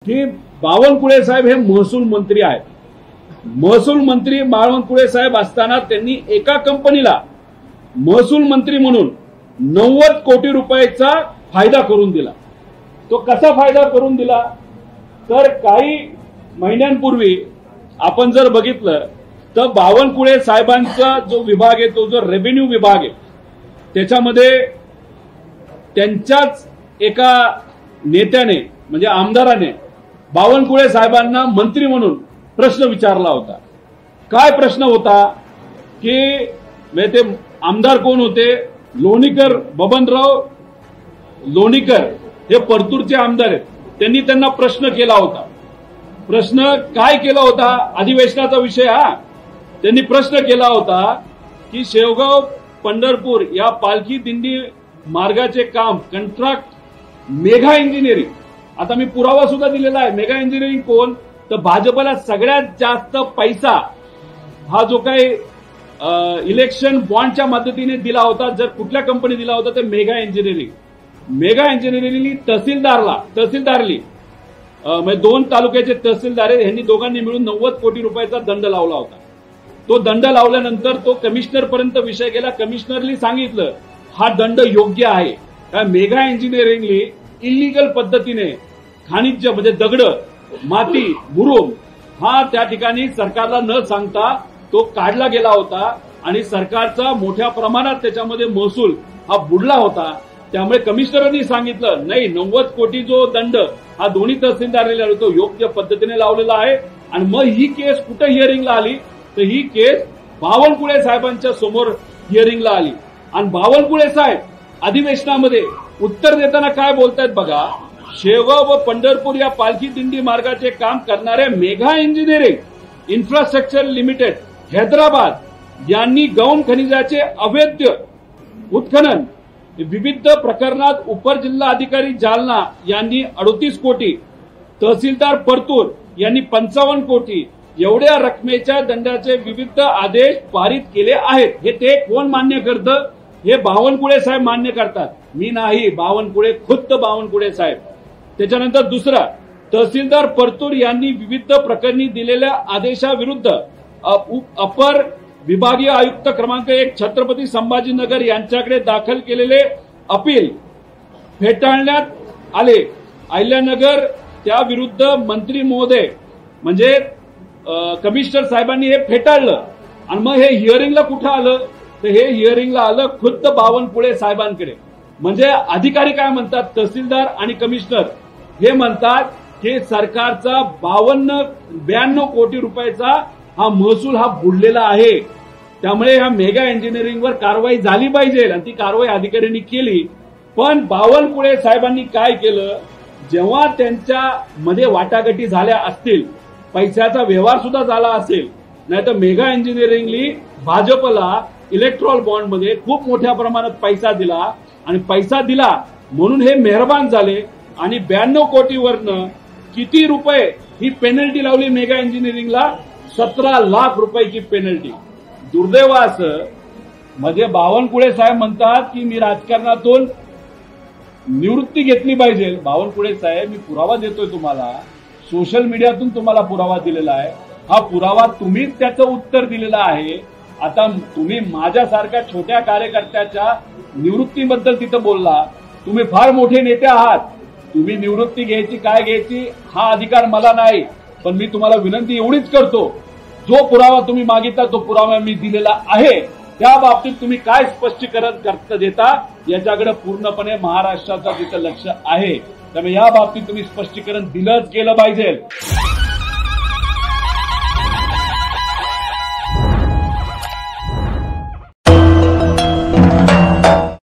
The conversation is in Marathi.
की बावनकुळे साहेब हे महसूल मंत्री आहेत। महसूल मंत्री बावनकुळे साहेब असताना त्यांनी एका कंपनीला महसूल मंत्री म्हणून 90 कोटी रुपयाचा फायदा करून दिला। तो कसा फायदा करून दिला तर काही महिन्यांपूर्वी आपण जर बघितलं तर बावनकुळे साहेबांचा जो विभाग आहे तो जो रेव्हेन्यू विभाग आहे त्याच्यामध्ये त्यांच्याच एका नेत्याने म्हणजे आमदाराने बावनकुळे साहेबांना मंत्री म्हणून प्रश्न विचारला होता। काय प्रश्न होता की ते आमदार कोण होते? लोणीकर, बबनराव लोणीकर हे परतूरचे आमदार आहेत। त्यांनी त्यांना प्रश्न केला होता। प्रश्न काय केला होता? अधिवेशनाचा विषय हा। त्यांनी प्रश्न केला होता की शेवगाव पंढरपूर या पालखी दिंडी मार्गाचे काम कंट्रॅक्ट मेगा इंजिनिअरिंग, आता मी पुरावा सुद्धा दिलेला आहे। मेगा इंजिनिअरिंग कोण? तर भाजपला सगळ्यात जास्त पैसा हा जो काही इलेक्शन बॉन्डच्या मदतीने दिला होता, जर कुठल्या कंपनी दिला होता तर मेगा इंजिनिअरिंग। मेगा इंजिनिअरिंगनी तहसीलदारली म्हणजे 2 तालुक्याचे तहसीलदार आहेत, यांनी दोघांनी मिळून 90 कोटी रुपयाचा दंड लावला होता। तो दंड लावल्यानंतर तो कमिशनर पर्यंत विषय गेला। कमिशनरनी सांगितलं हा दंड योग्य आहे, कारण मेगा इंजिनिअरिंगली इलिगल पद्धतीने खनिज म्हणजे दगड, माती, मुरुम हा त्या ठिकाणी सरकारला न सांगता तो काढला गेला होता आणि सरकारचा मोठ्या प्रमाणात त्याच्यामध्ये महसूल हा बुडला होता। त्यामुळे कमिशनरांनी सांगितलं नाही, 90 कोटी जो दंड हा दोन्ही तहसीलदारांनी तो योग्य पद्धतीने लावलेला आहे। आणि मग ही केस कुठे हिअरिंगला आली तर ही केस बावनकुळे साहेबांच्या समोर हिअरिंगला आली। आणि बावनकुळे साहेब अधिवेशनामध्ये उत्तर देताना काय बोलतायत बघा, शेवगाव व पंढरपूर या पालखी दिंडी मार्गाचे काम करणाऱ्या mega engineering infrastructure limited Hyderabad यांनी गौण खनिजाचे अवैध उत्खनन विविध प्रकरणात उपर जिल्हा अधिकारी जालना यांनी 38 कोटी, तहसीलदार परतूर यांनी 55 कोटी एवढ्या रकमेच्या दंडाचे विविध आदेश पारित केले आहेत। हे ते कोण मान्य करतं? हे बावनकुळे साहेब मान्य करतात, मी नाही, बावनकुळे, खुद्द बावनकुळे साहेब। त्याच्यानंतर दुसरा, तहसीलदार परतूर यांनी विविध प्रकरणी दिलेल्या आदेशाविरुद्ध अपर विभागीय आयुक्त क्रमांक 1 छत्रपती संभाजीनगर यांच्याकडे दाखल केलेले अपील फेटाळण्यात आले। अहिल्यानगर त्याविरुद्ध मंत्री महोदय म्हणजे कमिशनर साहेबांनी हे फेटाळलं आणि मग हे हिअरिंगला कुठं आलं तर हे हिअरिंगला आलं खुद्द बावनकुळे साहेबांकडे। म्हणजे अधिकारी काय म्हणतात, तहसीलदार आणि कमिशनर हे म्हणतात की सरकारचा 52 कोटी रुपयाचा हा महसूल हा बुडलेला आहे। त्यामुळे ह्या मेगा इंजिनिअरिंगवर कारवाई झाली पाहिजे आणि ती कारवाई अधिकाऱ्यांनी केली। पण बावनकुळे साहेबांनी काय केलं, जेव्हा त्यांच्या मध्ये वाटाघाटी झाल्या असतील, पैशाचा व्यवहार सुद्धा झाला असेल, नाहीतर मेगा इंजिनिअरिंगली भाजपला इलेक्ट्रॉल बॉन्डमध्ये खूप मोठ्या प्रमाणात पैसा दिला आणि पैसा दिला म्हणून हे मेहरबान झाले आणि 92 कोटीवरनं किती रुपये ही पेनल्टी लावली मेगा इंजिनिअरिंगला? 17 लाख रुपयाची पेनल्टी। दुर्दैव असं म्हणजे बावनकुळे साहेब म्हणतात की मी राजकारणातून निवृत्ती घेतली पाहिजे। बावनकुळे साहेब, मी पुरावा देतोय तुम्हाला, सोशल मीडियातून तुम्हाला पुरावा दिलेला आहे। हा पुरावा तुम्हीच त्याचं उत्तर दिलेलं आहे। आता तुम्ही माझ्यासारख्या छोट्या कार्यकर्त्याच्या निवृत्तीबद्दल तिथं बोलला, तुम्ही फार मोठे नेते आहात, तुम्ही निवृत्ती घ्यायची काय घ्यायची हा अधिकार मला नाही, पण मी तुम्हाला विनंती एवढीच करतो, जो पुरावा तुम्ही मागितला तो पुरावा मी दिलेला आहे। त्या बाबतीत तुम्ही काय स्पष्टीकरण देता याच्याकडे पूर्णपणे महाराष्ट्राचं तिथं लक्ष आहे। त्यामुळे या बाबतीत तुम्ही स्पष्टीकरण दिलंच गेलं पाहिजे।